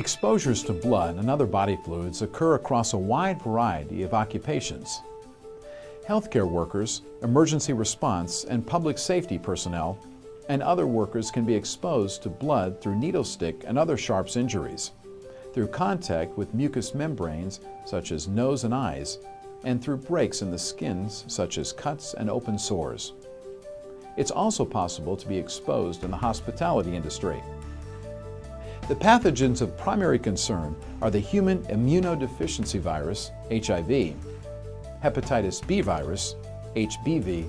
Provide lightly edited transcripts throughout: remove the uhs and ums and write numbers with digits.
Exposures to blood and other body fluids occur across a wide variety of occupations. Healthcare workers, emergency response, and public safety personnel, and other workers can be exposed to blood through needle stick and other sharps injuries, through contact with mucous membranes such as nose and eyes, and through breaks in the skins such as cuts and open sores. It's also possible to be exposed in the hospitality industry. The pathogens of primary concern are the human immunodeficiency virus, HIV, hepatitis B virus, HBV,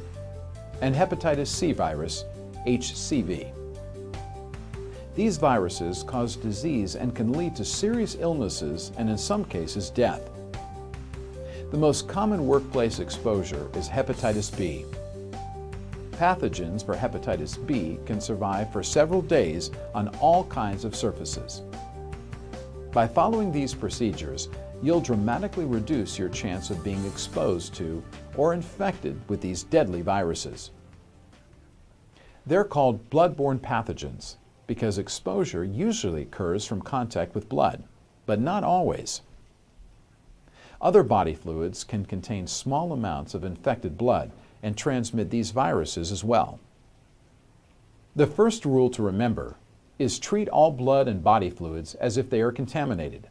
and hepatitis C virus, HCV. These viruses cause disease and can lead to serious illnesses and in some cases death. The most common workplace exposure is hepatitis B. Pathogens for hepatitis B can survive for several days on all kinds of surfaces. By following these procedures, you'll dramatically reduce your chance of being exposed to or infected with these deadly viruses. They're called bloodborne pathogens because exposure usually occurs from contact with blood, but not always. Other body fluids can contain small amounts of infected blood and transmit these viruses as well. The first rule to remember is treat all blood and body fluids as if they are contaminated.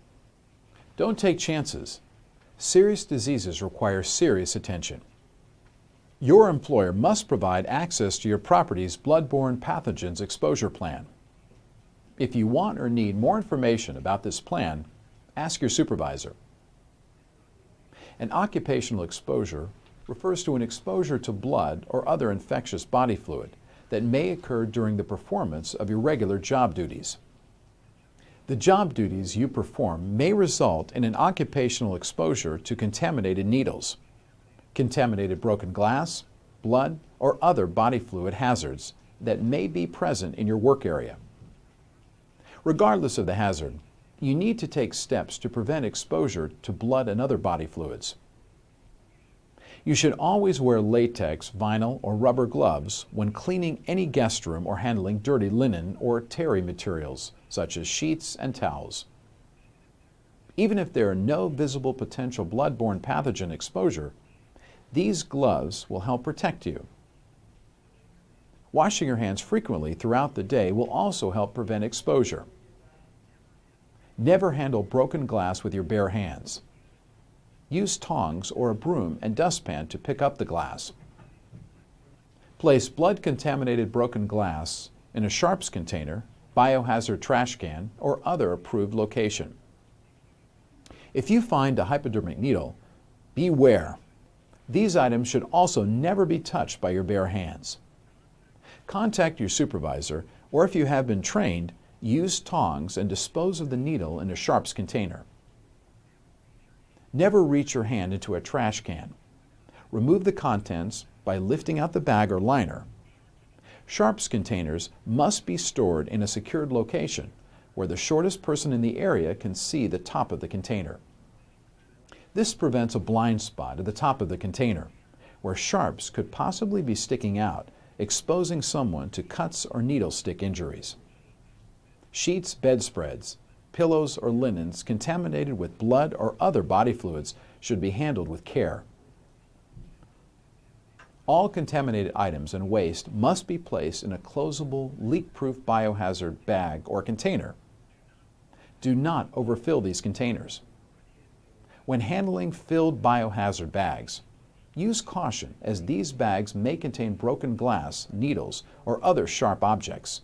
Don't take chances. Serious diseases require serious attention. Your employer must provide access to your property's bloodborne pathogens exposure plan. If you want or need more information about this plan, ask your supervisor. An occupational exposure refers to an exposure to blood or other infectious body fluid that may occur during the performance of your regular job duties. The job duties you perform may result in an occupational exposure to contaminated needles, contaminated broken glass, blood, or other body fluid hazards that may be present in your work area. Regardless of the hazard, you need to take steps to prevent exposure to blood and other body fluids. You should always wear latex, vinyl, or rubber gloves when cleaning any guest room or handling dirty linen or terry materials, such as sheets and towels. Even if there are no visible potential bloodborne pathogen exposure, these gloves will help protect you. Washing your hands frequently throughout the day will also help prevent exposure. Never handle broken glass with your bare hands. Use tongs or a broom and dustpan to pick up the glass. Place blood-contaminated broken glass in a sharps container, biohazard trash can, or other approved location. If you find a hypodermic needle, beware. These items should also never be touched by your bare hands. Contact your supervisor, or if you have been trained, use tongs and dispose of the needle in a sharps container. Never reach your hand into a trash can. Remove the contents by lifting out the bag or liner. Sharps containers must be stored in a secured location where the shortest person in the area can see the top of the container. This prevents a blind spot at the top of the container, where sharps could possibly be sticking out, exposing someone to cuts or needle stick injuries. Sheets, bedspreads, pillows, or linens contaminated with blood or other body fluids should be handled with care. All contaminated items and waste must be placed in a closable, leak-proof biohazard bag or container. Do not overfill these containers. When handling filled biohazard bags, use caution as these bags may contain broken glass, needles, or other sharp objects.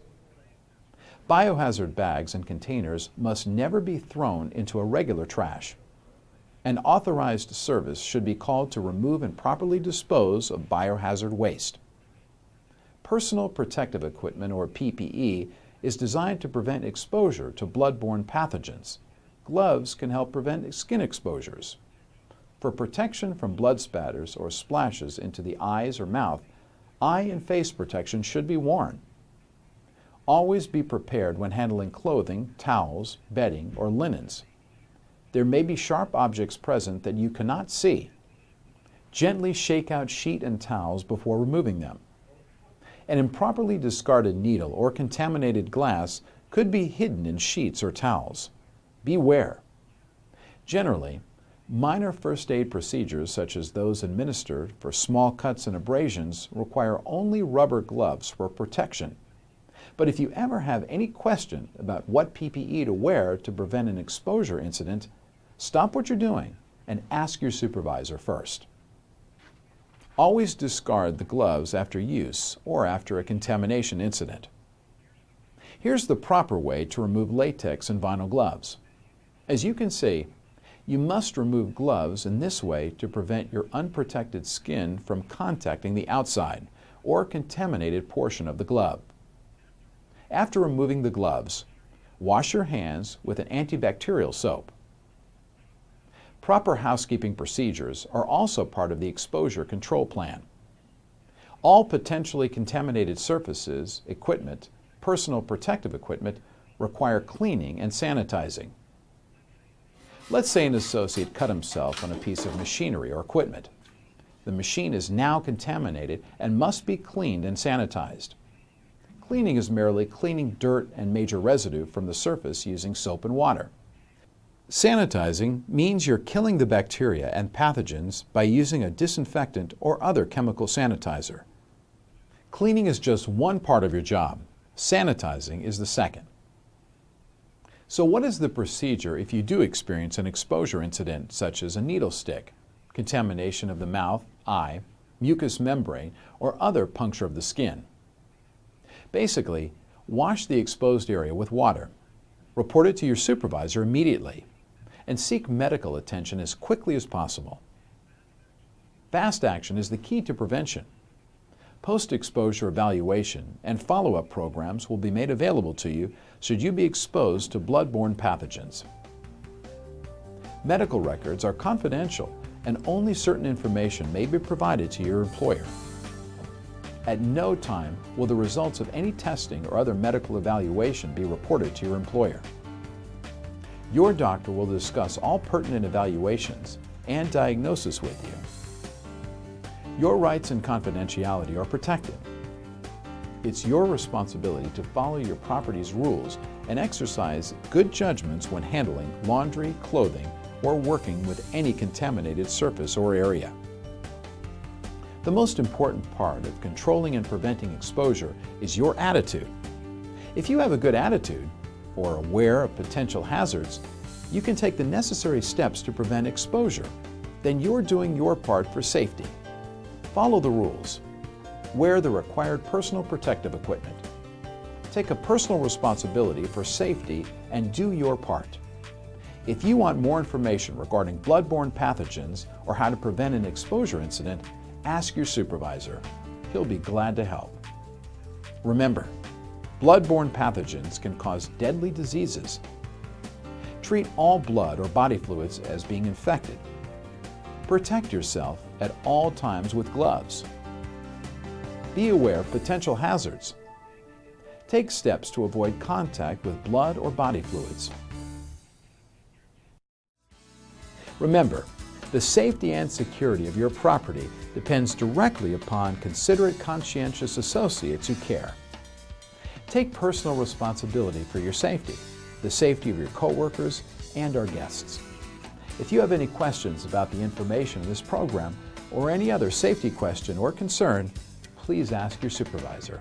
Biohazard bags and containers must never be thrown into a regular trash. An authorized service should be called to remove and properly dispose of biohazard waste. Personal protective equipment, or PPE, is designed to prevent exposure to bloodborne pathogens. Gloves can help prevent skin exposures. For protection from blood spatters or splashes into the eyes or mouth, eye and face protection should be worn. Always be prepared when handling clothing, towels, bedding, or linens. There may be sharp objects present that you cannot see. Gently shake out sheet and towels before removing them. An improperly discarded needle or contaminated glass could be hidden in sheets or towels. Beware. Generally, minor first aid procedures such as those administered for small cuts and abrasions require only rubber gloves for protection. But if you ever have any question about what PPE to wear to prevent an exposure incident, stop what you're doing and ask your supervisor first. Always discard the gloves after use or after a contamination incident. Here's the proper way to remove latex and vinyl gloves. As you can see, you must remove gloves in this way to prevent your unprotected skin from contacting the outside or contaminated portion of the glove. After removing the gloves, wash your hands with an antibacterial soap. Proper housekeeping procedures are also part of the exposure control plan. All potentially contaminated surfaces, equipment, personal protective equipment require cleaning and sanitizing. Let's say an associate cut himself on a piece of machinery or equipment. The machine is now contaminated and must be cleaned and sanitized. Cleaning is merely cleaning dirt and major residue from the surface using soap and water. Sanitizing means you're killing the bacteria and pathogens by using a disinfectant or other chemical sanitizer. Cleaning is just one part of your job. Sanitizing is the second. So what is the procedure if you do experience an exposure incident such as a needle stick, contamination of the mouth, eye, mucous membrane, or other puncture of the skin? Basically, wash the exposed area with water. Report it to your supervisor immediately, and seek medical attention as quickly as possible. Fast action is the key to prevention. Post-exposure evaluation and follow-up programs will be made available to you should you be exposed to bloodborne pathogens. Medical records are confidential, and only certain information may be provided to your employer. At no time will the results of any testing or other medical evaluation be reported to your employer. Your doctor will discuss all pertinent evaluations and diagnosis with you. Your rights and confidentiality are protected. It's your responsibility to follow your property's rules and exercise good judgments when handling laundry, clothing, or working with any contaminated surface or area. The most important part of controlling and preventing exposure is your attitude. If you have a good attitude, or are aware of potential hazards, you can take the necessary steps to prevent exposure. Then you're doing your part for safety. Follow the rules. Wear the required personal protective equipment. Take a personal responsibility for safety and do your part. If you want more information regarding bloodborne pathogens or how to prevent an exposure incident, ask your supervisor. He'll be glad to help. Remember, bloodborne pathogens can cause deadly diseases. Treat all blood or body fluids as being infected. Protect yourself at all times with gloves. Be aware of potential hazards. Take steps to avoid contact with blood or body fluids. Remember, the safety and security of your property depends directly upon considerate, conscientious associates who care. Take personal responsibility for your safety, the safety of your coworkers, and our guests. If you have any questions about the information in this program or any other safety question or concern, please ask your supervisor.